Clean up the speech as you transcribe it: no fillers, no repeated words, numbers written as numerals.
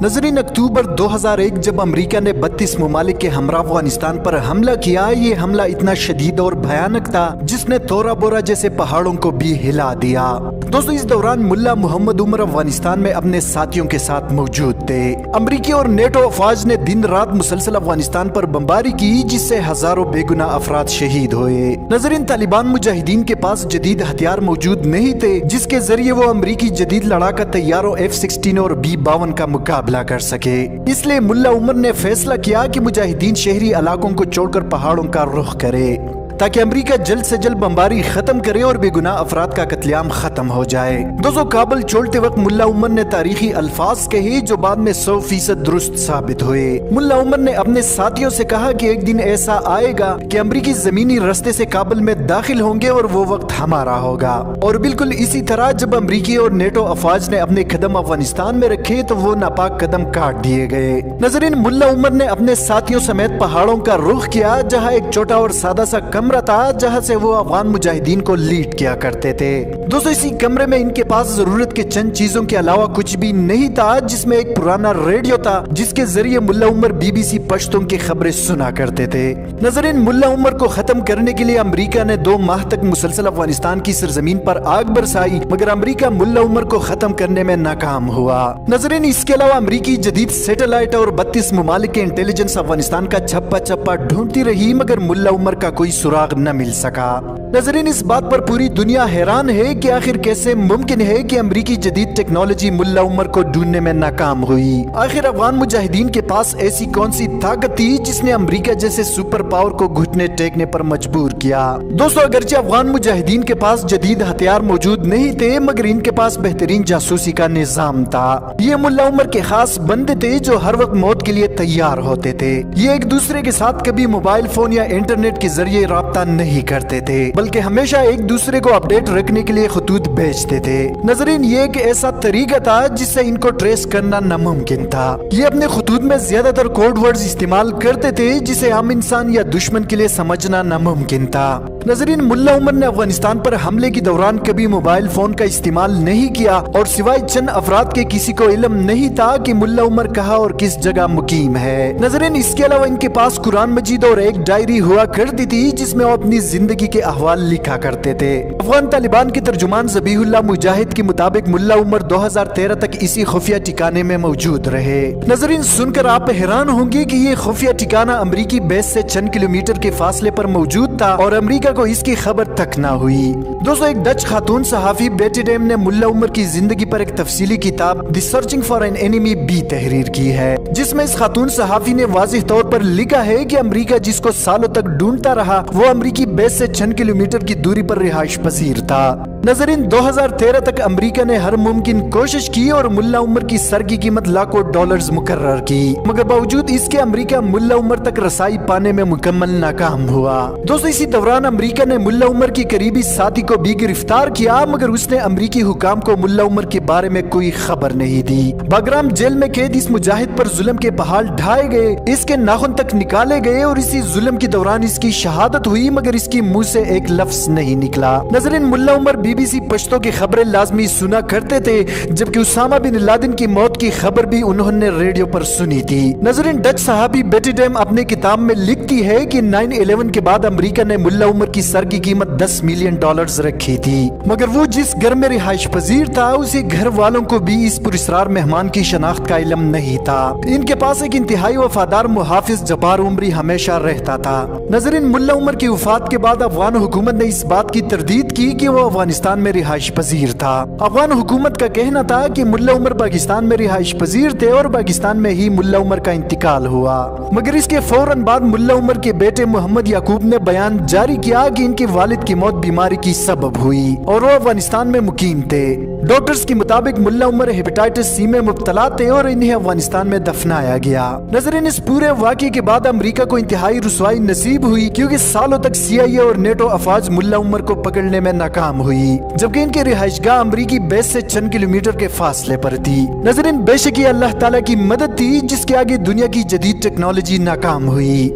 ناظرین، اکتوبر 2001 جب امریکہ نے 32 ممالک کے ہمراہ افغانستان پر حملہ کیا، یہ حملہ اتنا شدید اور بھیانک تھا جس نے تورا بورا جیسے پہاڑوں کو بھی ہلا دیا۔ دوستو، اس دوران ملا محمد عمر افغانستان میں اپنے ساتھیوں کے ساتھ موجود تھے۔ امریکی اور نیٹو افواج نے دن رات مسلسل افغانستان پر بمباری کی، جس سے ہزاروں بے گناہ افراد شہید ہوئے۔ ناظرین، طالبان مجاہدین کے پاس جدید ہتھیار موجود نہیں تھے جس کے ذریعے وہ امریکی جدید لڑاکا طیاروں F-16 اور B-52 کا مقابلہ کر سکے۔ اس لیے ملا عمر نے فیصلہ کیا کہ مجاہدین شہری علاقوں کو چھوڑ کر پہاڑوں کا رخ کرے تاکہ امریکہ جلد سے جلد بمباری ختم کرے اور بے گناہ افراد کا قتل عام ختم ہو جائے۔ دوستو، کابل چھوڑتے وقت ملا عمر نے تاریخی الفاظ کہے جو بعد میں 100% درست ثابت ہوئے۔ ملا عمر نے اپنے ساتھیوں سے کہا کہ ایک دن ایسا آئے گا کہ امریکی زمینی رستے سے کابل میں داخل ہوں گے اور وہ وقت ہمارا ہوگا۔ اور بالکل اسی طرح جب امریکی اور نیٹو افواج نے اپنے قدم افغانستان میں رکھے تو وہ ناپاک قدم کاٹ دیے گئے۔ ناظرین، ملا عمر نے اپنے ساتھیوں سمیت پہاڑوں کا رخ کیا، جہاں ایک چھوٹا اور سادہ سا کمرہ تھا جہاں سے وہ افغان مجاہدین کو لیڈ کیا کرتے تھے۔ دوستو، اسی کمرے میں ان کے پاس ضرورت کے چند چیزوں کے علاوہ کچھ بھی نہیں تھا، جس میں ایک پرانا ریڈیو تھا جس کے ذریعے ملا عمر BBC پشتون کی خبریں سنا کرتے تھے۔ ناظرین، ملا عمر کو ختم کرنے کے لیے امریکہ نے 2 ماہ تک مسلسل افغانستان کی سرزمین پر آگ برسائی، مگر امریکہ ملا عمر کو ختم کرنے میں ناکام ہوا۔ ناظرین، اس کے علاوہ امریکی جدید سیٹلائٹ اور 32 ممالک کے انٹیلیجنس افغانستان کا چھپا چھپا ڈھونڈتی رہی، مگر ملا عمر کا کوئی سراغ نہ مل سکا۔ ناظرین، اس بات پر پوری دنیا حیران ہے کہ آخر کیسے ممکن ہے کہ امریکی جدید ٹیکنالوجی ملا عمر کو ڈھونڈنے میں ناکام ہوئی۔ آخر افغان مجاہدین کے پاس ایسی کون سی طاقت تھی جس نے امریکہ جیسے سپر پاور کو گھٹنے ٹیکنے پر مجبور کیا؟ دوستو، اگرچہ افغان مجاہدین کے پاس جدید ہتھیار موجود نہیں تھے، مگر ان کے پاس بہترین جاسوسی کا نظام تھا۔ یہ ملا عمر کے خاص بندے تھے جو ہر وقت موت کے لیے تیار ہوتے تھے۔ یہ ایک دوسرے کے ساتھ کبھی موبائل فون یا انٹرنیٹ کے ذریعے رابطہ نہیں کرتے تھے، بلکہ ہمیشہ ایک دوسرے کو اپڈیٹ رکھنے کے لیے خطوط بھیجتے تھے۔ ناظرین، یہ ایک ایسا طریقہ تھا جس سے ان کو ٹریس کرنا ناممکن تھا۔ یہ اپنے خطوط میں زیادہ تر کوڈ ورڈز استعمال کرتے تھے جسے عام انسان یا دشمن کے لیے سمجھنا ناممکن تھا۔ ناظرین، ملا عمر نے افغانستان پر حملے کے دوران کبھی موبائل فون کا استعمال نہیں کیا، اور سوائے چند افراد کے کسی کو علم نہیں تھا کہ ملا عمر کہاں اور کس جگہ مقیم ہے۔ ناظرین، اس کے علاوہ ان کے پاس قرآن مجید اور ایک ڈائری ہوا کرتی تھی جس میں وہ اپنی زندگی کے احوال لکھا کرتے تھے۔ افغان طالبان کے ترجمان ذبیح اللہ مجاہد کے مطابق ملا عمر 2013 تک اسی خفیہ ٹھکانے میں موجود رہے۔ ناظرین، سن کر آپ حیران ہوں گے کہ یہ خفیہ ٹھکانہ امریکی بیس سے چند کلومیٹر کے فاصلے پر موجود تھا اور امریکہ کو اس کی خبر تک نہ ہوئی۔ دوستو، ایک ڈچ خاتون صحافی بیٹی ڈیم نے ملا عمر کی زندگی پر ایک تفصیلی کتاب دی سرچنگ فار این اینیمی بھی تحریر کی ہے، جس میں اس خاتون صحافی نے واضح طور پر لکھا ہے کہ امریکہ جس کو سالوں تک ڈھونڈتا رہا وہ امریکی بیس سے چند کلومیٹر کی دوری پر رہائش پذیر تھا۔ ناظرین، 2013 تک امریکہ نے ہر ممکن کوشش کی اور ملا عمر کی سر کی قیمت لاکھوں ڈالرز مقرر کی، مگر باوجود اس کے امریکہ ملا عمر تک رسائی پانے میں مکمل ناکام ہوا۔ دوستو، اسی دوران امریکہ نے ملا عمر کی قریبی ساتھی کو بھی گرفتار کیا، مگر اس نے امریکی حکام کو ملا عمر کے بارے میں کوئی خبر نہیں دی۔ باگرام جیل میں قید اس مجاہد پر ظلم کے پہاڑ ڈھائے گئے، اس کے ناخن تک نکالے گئے اور اسی ظلم کے دوران اس کی شہادت ہوئی، مگر اس کی منہ سے ایک لفظ نہیں نکلا۔ ناظرین، ملا عمر BBC پشتو کی خبریں لازمی سنا کرتے تھے، جبکہ اسامہ بن لادن کی موت کی خبر بھی انہوں نے ریڈیو پر سنی تھی۔ ناظرین، ڈچ صحافی بیٹی ڈیم اپنے کتاب میں لکھتی ہے کہ 9/11 کے بعد امریکہ نے ملا عمر کی سر کی قیمت $10 ملین رکھی تھی، مگر وہ جس گھر میں رہائش پذیر تھا اسی گھر والوں کو بھی اس پراسرار مہمان کی شناخت کا علم نہیں تھا۔ ان کے پاس ایک انتہائی وفادار محافظ جبار عمری ہمیشہ رہتا تھا۔ ناظرین، ملا عمر کی وفات کے بعد افغان حکومت نے اس بات کی تردید کی کہ وہ افغانستان میں رہائش پذیر تھا۔ افغان حکومت کا کہنا تھا کہ ملا عمر پاکستان میں رہائش پذیر تھے اور پاکستان میں ہی ملا عمر کا انتقال ہوا، مگر اس کے فوراً بعد ملا عمر کے بیٹے محمد یعقوب نے بیان جاری کیا کہ ان کے والد کی موت بیماری کی سبب ہوئی اور وہ افغانستان میں مقیم تھے۔ ڈاکٹرز کے مطابق ملا عمر ہیپیٹائٹس سی میں مبتلا تھے اور انہیں افغانستان میں دفنایا گیا۔ ناظرین، اس پورے واقعے کے بعد امریکہ کو انتہائی رسوائی نصیب ہوئی، کیونکہ سالوں تک CIA اور نیٹو افواج ملا عمر کو پکڑنے میں ناکام ہوئی، جبکہ ان کے رہائش گاہ امریکی بیس سے چند کلومیٹر کے فاصلے پر تھی۔ ناظرین، بے شک یہ اللہ تعالیٰ کی مدد تھی جس کے آگے دنیا کی جدید ٹیکنالوجی ناکام ہوئی۔